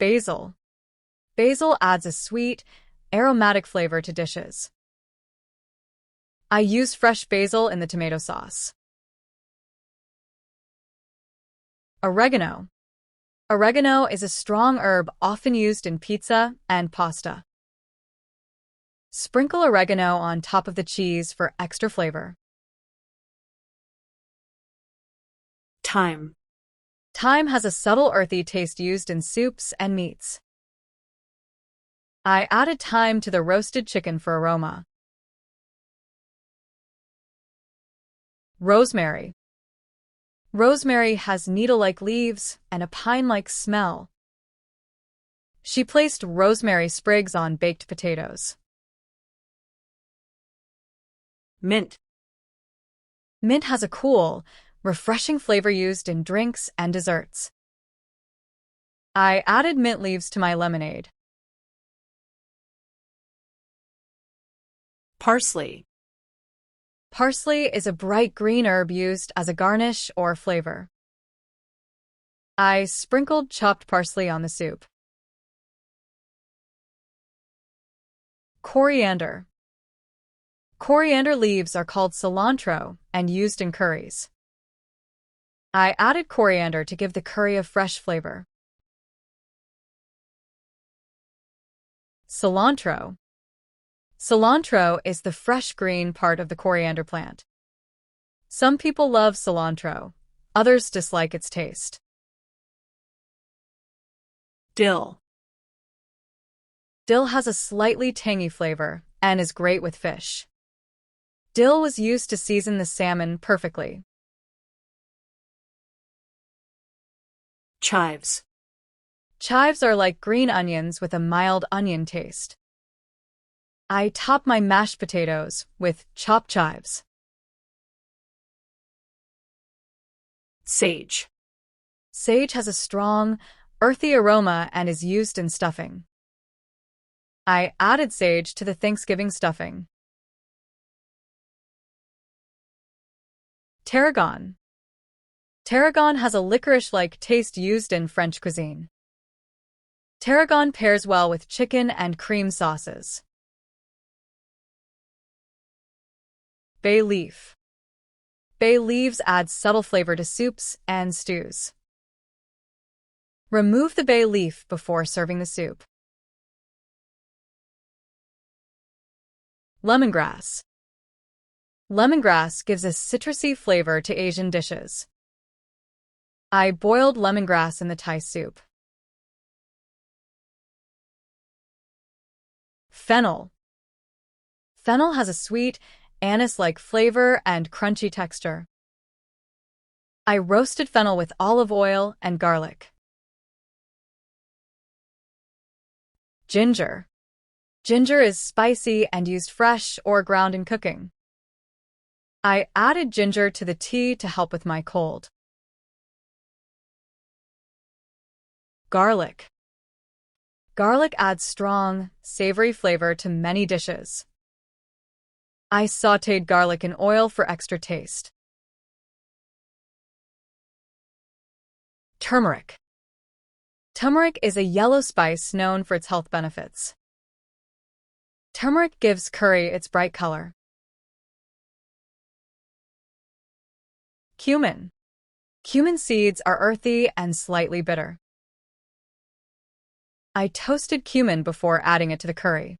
Basil. Basil adds a sweet, aromatic flavor to dishes. I use fresh basil in the tomato sauce. Oregano. Oregano is a strong herb often used in pizza and pasta. Sprinkle oregano on top of the cheese for extra flavor. Thyme. Thyme has a subtle earthy taste used in soups and meats. I added thyme to the roasted chicken for aroma. Rosemary. Rosemary has needle-like leaves and a pine-like smell. She placed rosemary sprigs on baked potatoes. Mint. Mint has a cool, refreshing flavor used in drinks and desserts. I added mint leaves to my lemonade. Parsley. Parsley is a bright green herb used as a garnish or flavor. I sprinkled chopped parsley on the soup. Coriander. Coriander leaves are called cilantro and used in curries. I added coriander to give the curry a fresh flavor. Cilantro. Cilantro is the fresh green part of the coriander plant. Some people love cilantro, others dislike its taste. Dill. Dill has a slightly tangy flavor and is great with fish. Dill was used to season the salmon perfectly. Chives. Chives are like green onions with a mild onion taste. I top my mashed potatoes with chopped chives. Sage. Sage has a strong, earthy aroma and is used in stuffing. I added sage to the Thanksgiving stuffing. Tarragon. Tarragon has a licorice-like taste used in French cuisine. Tarragon pairs well with chicken and cream sauces. Bay leaf. Bay leaves add subtle flavor to soups and stews. Remove the bay leaf before serving the soup. Lemongrass. Lemongrass gives a citrusy flavor to Asian dishes. I boiled lemongrass in the Thai soup. Fennel. Fennel has a sweet, anise-like flavor and crunchy texture. I roasted fennel with olive oil and garlic. Ginger. Ginger is spicy and used fresh or ground in cooking. I added ginger to the tea to help with my cold. Garlic. Garlic adds strong, savory flavor to many dishes. I sautéed garlic in oil for extra taste. Turmeric. Turmeric is a yellow spice known for its health benefits. Turmeric gives curry its bright color. Cumin. Cumin seeds are earthy and slightly bitter. I toasted cumin before adding it to the curry.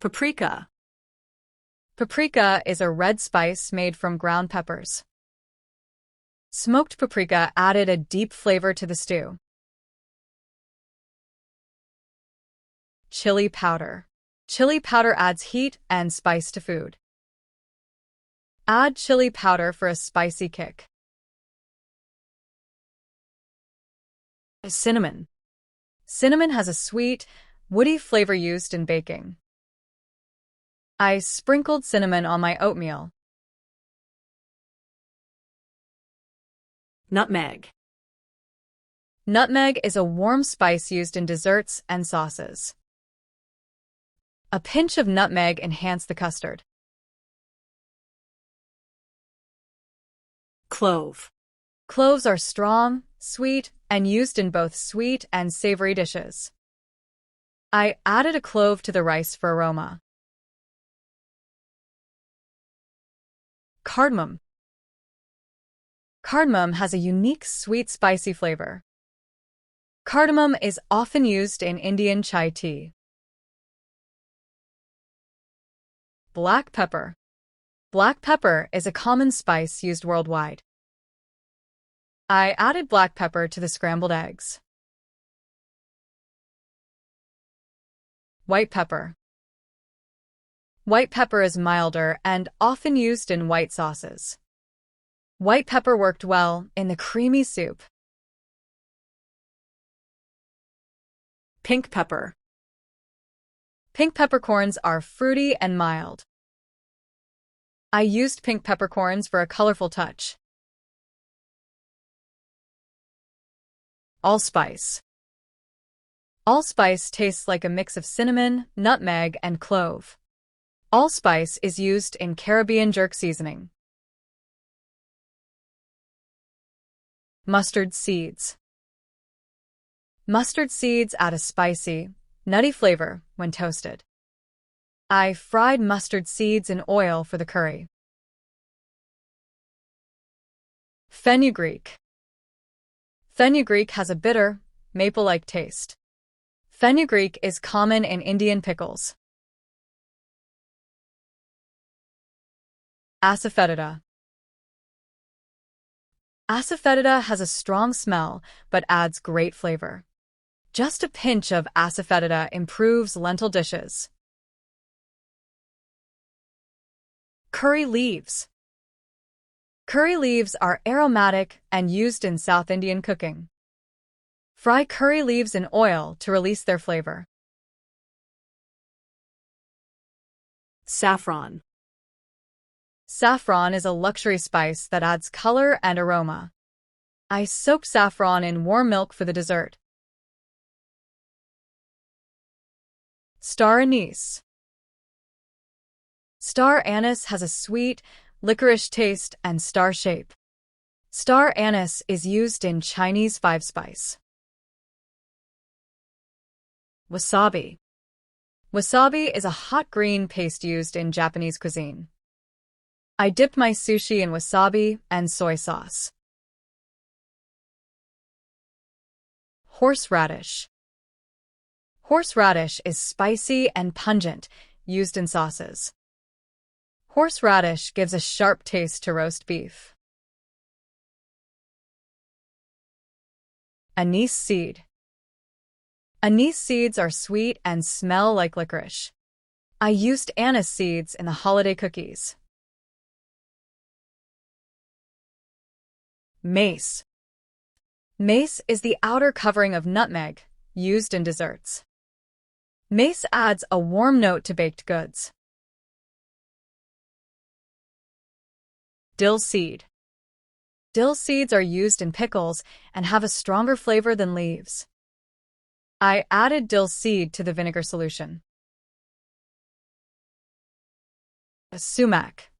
Paprika. Paprika is a red spice made from ground peppers. Smoked paprika added a deep flavor to the stew. Chili powder. Chili powder adds heat and spice to food. Add chili powder for a spicy kick. Cinnamon. Cinnamon has a sweet, woody flavor used in baking. I sprinkled cinnamon on my oatmeal. Nutmeg. Nutmeg is a warm spice used in desserts and sauces. A pinch of nutmeg enhances the custard. Clove. Cloves are strong, sweet, and used in both sweet and savory dishes. I added a clove to the rice for aroma. Cardamom. Cardamom has a unique sweet spicy flavor. Cardamom is often used in Indian chai tea. Black pepper. Black pepper is a common spice used worldwide. I added black pepper to the scrambled eggs. White pepper. White pepper is milder and often used in white sauces. White pepper worked well in the creamy soup. Pink pepper. Pink peppercorns are fruity and mild. I used pink peppercorns for a colorful touch. Allspice. Allspice tastes like a mix of cinnamon, nutmeg, and clove. Allspice is used in Caribbean jerk seasoning. Mustard seeds. Mustard seeds add a spicy, nutty flavor when toasted. I fried mustard seeds in oil for the curry. Fenugreek. Fenugreek has a bitter, maple-like taste. Fenugreek is common in Indian pickles. Asafoetida. Asafoetida has a strong smell but adds great flavor. Just a pinch of asafoetida improves lentil dishes. Curry leaves. Curry leaves are aromatic and used in South Indian cooking. Fry curry leaves in oil to release their flavor. Saffron. Saffron is a luxury spice that adds color and aroma. I soaked saffron in warm milk for the dessert. Star anise. Star anise has a sweet, licorice taste and star shape. Star anise is used in Chinese five-spice. Wasabi. Wasabi is a hot green paste used in Japanese cuisine. I dipped my sushi in wasabi and soy sauce. Horseradish. Horseradish is spicy and pungent, used in sauces. Horseradish gives a sharp taste to roast beef. Anise seed. Anise seeds are sweet and smell like licorice. I used anise seeds in the holiday cookies. Mace. Mace is the outer covering of nutmeg, used in desserts. Mace adds a warm note to baked goods. Dill seed. Dill seeds are used in pickles and have a stronger flavor than leaves. I added dill seed to the vinegar solution. Sumac.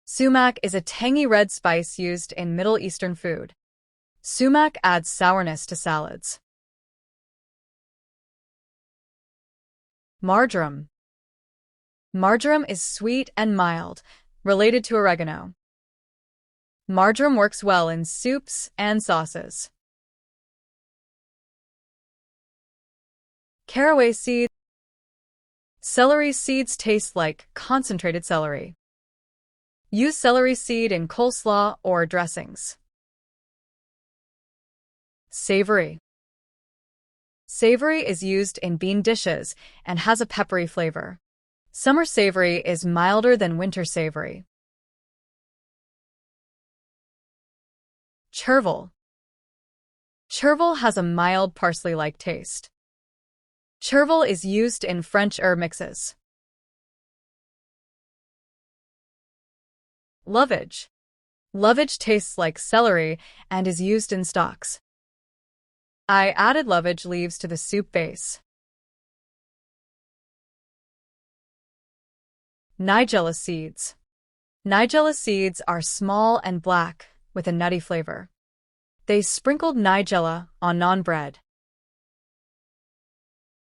Sumac is a tangy red spice used in Middle Eastern food. Sumac adds sourness to salads. Marjoram. Marjoram is sweet and mild, related to oregano. Marjoram works well in soups and sauces. Caraway seeds. Celery seeds taste like concentrated celery. Use celery seed in coleslaw or dressings. Savory. Savory is used in bean dishes and has a peppery flavor. Summer savory is milder than winter savory. Chervil. Chervil has a mild parsley-like taste. Chervil is used in French herb mixes. Lovage. Lovage tastes like celery and is used in stocks. I added lovage leaves to the soup base. Nigella seeds. Nigella seeds are small and black with a nutty flavor. They sprinkled nigella on naan bread.